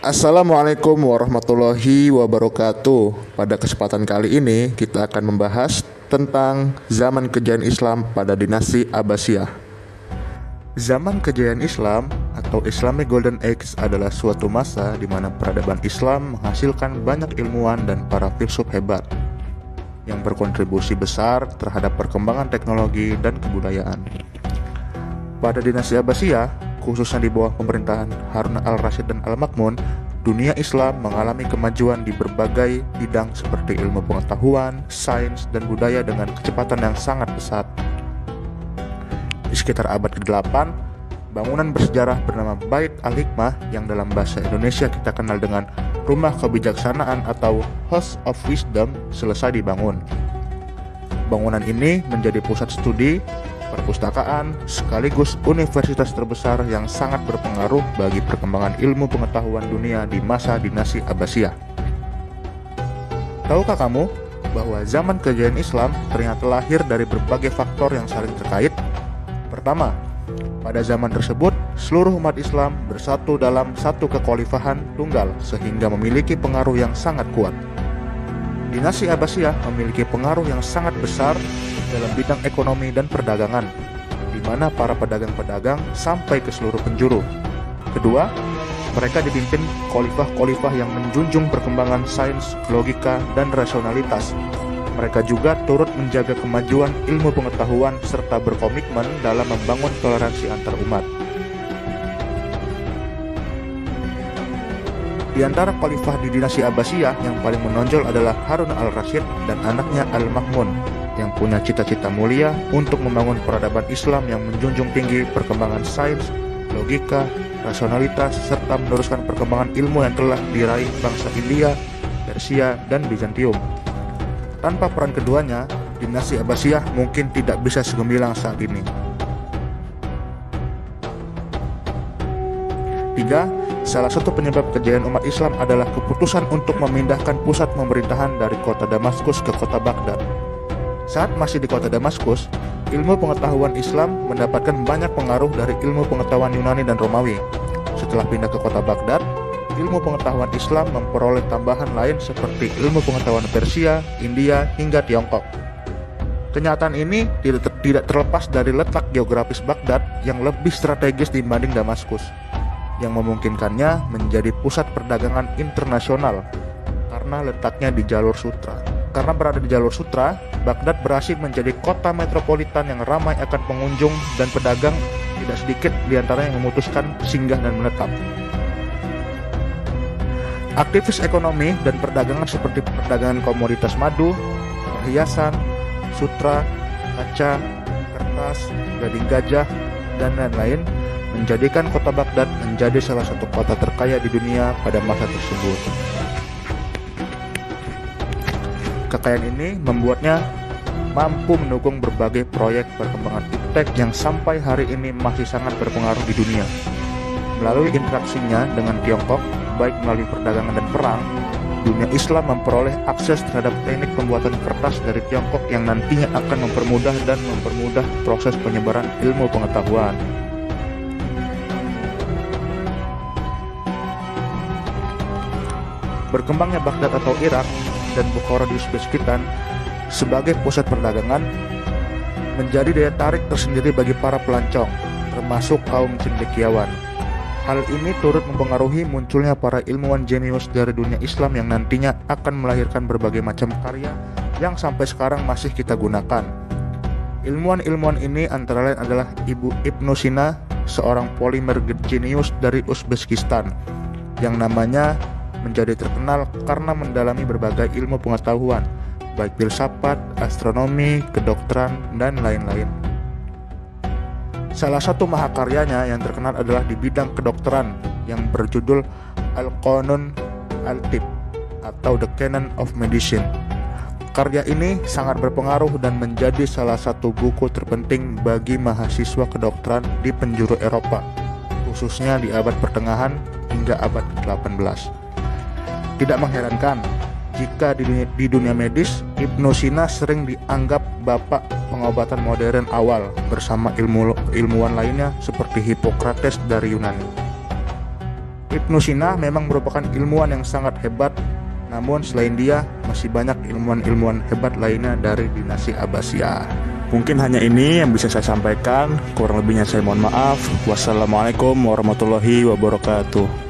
Assalamualaikum warahmatullahi wabarakatuh. Pada kesempatan kali ini kita akan membahas tentang zaman kejayaan Islam pada dinasti Abbasiyah. Zaman kejayaan Islam atau Islamic Golden Age adalah suatu masa di mana peradaban Islam menghasilkan banyak ilmuwan dan para filsuf hebat yang berkontribusi besar terhadap perkembangan teknologi dan kebudayaan. Pada dinasti Abbasiyah, khususnya di bawah pemerintahan Harun al-Rasyid dan al-Ma'mun, dunia Islam mengalami kemajuan di berbagai bidang seperti ilmu pengetahuan, sains, dan budaya dengan kecepatan yang sangat pesat. Di sekitar abad ke-8, bangunan bersejarah bernama Bait al-Hikmah yang dalam bahasa Indonesia kita kenal dengan Rumah Kebijaksanaan atau House of Wisdom selesai dibangun. Bangunan ini menjadi pusat studi, perpustakaan, sekaligus universitas terbesar yang sangat berpengaruh bagi perkembangan ilmu pengetahuan dunia di masa dinasti Abbasiyah. Tahukah kamu bahwa zaman kejayaan Islam ternyata lahir dari berbagai faktor yang saling terkait? Pertama, pada zaman tersebut, seluruh umat Islam bersatu dalam satu kekhalifahan tunggal sehingga memiliki pengaruh yang sangat kuat. Dinasti Abbasiyah memiliki pengaruh yang sangat besar dalam bidang ekonomi dan perdagangan, di mana para pedagang-pedagang sampai ke seluruh penjuru. Kedua, mereka dipimpin khalifah-khalifah yang menjunjung perkembangan sains, logika, dan rasionalitas. Mereka juga turut menjaga kemajuan ilmu pengetahuan serta berkomitmen dalam membangun toleransi antar umat. Di antara khalifah di dinasti Abbasiyah yang paling menonjol adalah Harun al-Rasyid dan anaknya al-Ma'mun yang punya cita-cita mulia untuk membangun peradaban Islam yang menjunjung tinggi perkembangan sains, logika, rasionalitas, serta meneruskan perkembangan ilmu yang telah diraih bangsa India, Persia, dan Bizantium. Tanpa peran keduanya, dinasti Abbasiyah mungkin tidak bisa segemilang saat ini. 3. Salah satu penyebab kejayaan umat Islam adalah keputusan untuk memindahkan pusat pemerintahan dari kota Damaskus ke kota Baghdad. Saat masih di kota Damaskus, ilmu pengetahuan Islam mendapatkan banyak pengaruh dari ilmu pengetahuan Yunani dan Romawi. Setelah pindah ke kota Baghdad, ilmu pengetahuan Islam memperoleh tambahan lain seperti ilmu pengetahuan Persia, India, hingga Tiongkok. Kenyataan ini tidak terlepas dari letak geografis Baghdad yang lebih strategis dibanding Damaskus, yang memungkinkannya menjadi pusat perdagangan internasional karena letaknya di jalur sutra. Karena berada di jalur sutra, Baghdad berhasil menjadi kota metropolitan yang ramai akan pengunjung dan pedagang, tidak sedikit di antara yang memutuskan singgah dan menetap. Aktivis ekonomi dan perdagangan seperti perdagangan komoditas madu, perhiasan, sutra, kaca, kertas, gading gajah, dan lain-lain menjadikan kota Baghdad menjadi salah satu kota terkaya di dunia pada masa tersebut. Kekayaan ini membuatnya mampu mendukung berbagai proyek perkembangan iptek yang sampai hari ini masih sangat berpengaruh di dunia. Melalui interaksinya dengan Tiongkok, baik melalui perdagangan dan perang, dunia Islam memperoleh akses terhadap teknik pembuatan kertas dari Tiongkok yang nantinya akan mempermudah proses penyebaran ilmu pengetahuan. Berkembangnya Baghdad atau Irak dan Bukhara di Uzbekistan sebagai pusat perdagangan menjadi daya tarik tersendiri bagi para pelancong, termasuk kaum cendekiawan. Hal ini turut mempengaruhi munculnya para ilmuwan jenius dari dunia Islam yang nantinya akan melahirkan berbagai macam karya yang sampai sekarang masih kita gunakan. Ilmuwan-ilmuwan ini antara lain adalah Ibnu Sina, seorang polimer jenius dari Uzbekistan, yang namanya menjadi terkenal karena mendalami berbagai ilmu pengetahuan, baik filsafat, astronomi, kedokteran, dan lain-lain. Salah satu mahakaryanya yang terkenal adalah di bidang kedokteran yang berjudul Al-Qanun Al-Tibb atau The Canon of Medicine. Karya ini sangat berpengaruh dan menjadi salah satu buku terpenting bagi mahasiswa kedokteran di penjuru Eropa, khususnya di abad pertengahan hingga abad ke-18. Tidak mengherankan jika di dunia medis, Ibnu Sina sering dianggap bapak pengobatan modern awal bersama ilmuwan lainnya seperti Hippocrates dari Yunani. Ibnu Sina memang merupakan ilmuwan yang sangat hebat, namun selain dia masih banyak ilmuwan-ilmuwan hebat lainnya dari dinasti Abbasiyah. Mungkin hanya ini yang bisa saya sampaikan, kurang lebihnya saya mohon maaf. Wassalamualaikum warahmatullahi wabarakatuh.